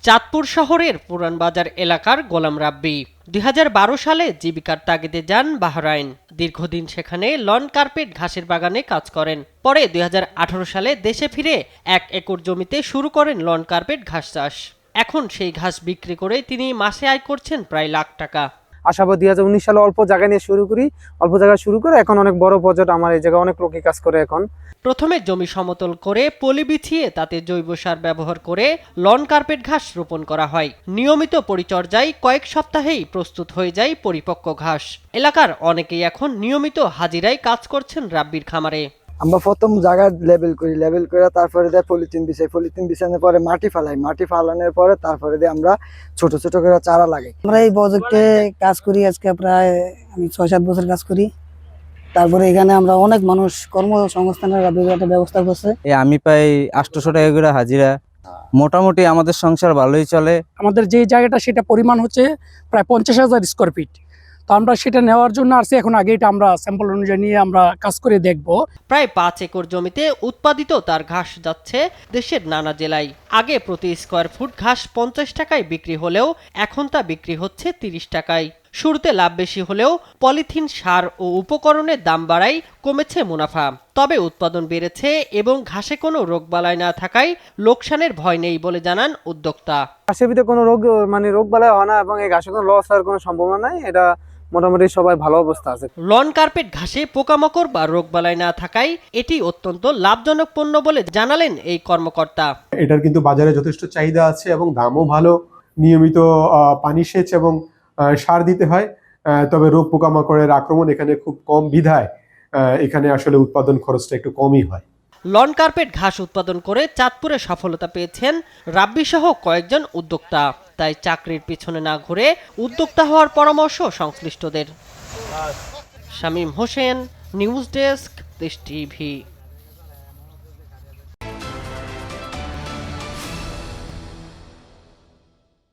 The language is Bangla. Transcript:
চাঁদপুর শহরের পুরানবাজার এলাকার গোলাম রাব্বি ২০১২ সালে জীবিকার তাগিদে যান বাহরাইন। দীর্ঘদিন সেখানে লন কার্পেট ঘাসের বাগানে কাজ করেন। পরে ২০১৮ সালে দেশে ফিরে ১ একর জমিতে শুরু করেন লন কার্পেট ঘাস চাষ। এখন সেই ঘাস বিক্রি করে তিনি মাসে আয় করছেন প্রায় লাখ টাকা। আশাবাদ ২০১৯ সালে অল্প জায়গা নিয়ে অল্প জায়গা শুরু করে এখন অনেক বড় পর্যায়ে আমার এই জায়গায় অনেক লোকই কাজ করে। এখন প্রথমে জমি সমতল করে পলি বিছিয়ে তাতে জৈব সার ব্যবহার করে লন কার্পেট ঘাস রোপণ করা হয়। নিয়মিত পরিচর্যায় কয়েক সপ্তাহেই প্রস্তুত হয়ে যায় পরিপক্ক ঘাস। এলাকার অনেকেই এখন নিয়মিত হাজিরায় কাজ করছেন রাব্বির খামারে। আমরা প্রথম জায়গা লেবেল করে তারপরে পলিথিন বিছানোর পরে মাটি ফালানোর পরে তারপরে আমরা ছোট ছোট করে চারা লাগাই। আমরা এই প্রজেক্টে কাজ করি আজকে প্রায় আমি ৬-৭ বছর কাজ করি। তারপরে এখানে আমরা অনেক মানুষ কর্মসংস্থানের একটা ব্যবস্থা করছে। আমি পাই ৮০০ টাকা করে হাজিরা। মোটামুটি আমাদের সংসার ভালোই চলে। আমাদের যে জায়গাটা সেটা পরিমাণ হচ্ছে প্রায় ৫০,০০০ স্কয়ার ফিট। তো আমরা সেটা নেওয়ার জন্য আসছি। এখন আগে এটা আমরা স্যাম্পল অনুযায়ী নিয়ে আমরা কাজ করে দেখব। প্রায় ৫ একর জমিতে উৎপাদিত তার ঘাস যাচ্ছে দেশের নানা জেলায়। আগে প্রতি স্কয়ার ফুট ঘাস ৫০ টাকায় বিক্রি হলেও এখন তা বিক্রি হচ্ছে ৩০ টাকায়। শুরুতে লাভ বেশি হলেও পলিথিন, সার ও উপকরণের দাম বাড়ায় কমেছে মুনাফা। তবে উৎপাদন বেড়েছে এবং ঘাসে কোনো রোগবালাই না থাকায় লোকসানের ভয় নেই বলে জানান উদ্যোক্তা। ঘাসের ভিতরে কোনো রোগবালাই হয় না এবং এই ঘাসে কোনো লস হওয়ার কোনো সম্ভাবনা নাই। এটা মোটামুটি সবাই ভালো অবস্থা আছে। লন কার্পেট ঘাসে পোকামাকড় বা রোগবালাই না থাকায় এটি অত্যন্ত লাভজনক পণ্য বলে জানালেন এই কর্মকর্তা। এটার কিন্তু বাজারে যথেষ্ট চাহিদা আছে এবং দামও ভালো। নিয়মিত পানি সেচ এবং সার দিতে হয়। তবে রোগ পোকামাকড়ের আক্রমণ এখানে খুব কম বিধায় এখানে আসলে উৎপাদন খরচটা একটু কমই হয়। লন কার্পেট ঘাস উৎপাদন করে চাঁদপুরে সফলতা পেয়েছেন রাব্বি সহ কয়েকজন উদ্যোক্তা। তাই চাকরির পিছনে না ঘুরে উদ্যোক্তা হওয়ার পরামর্শ সংশ্লিষ্টদের। শামীম হোসেন, নিউজ ডেস্ক, দেশ টিভি।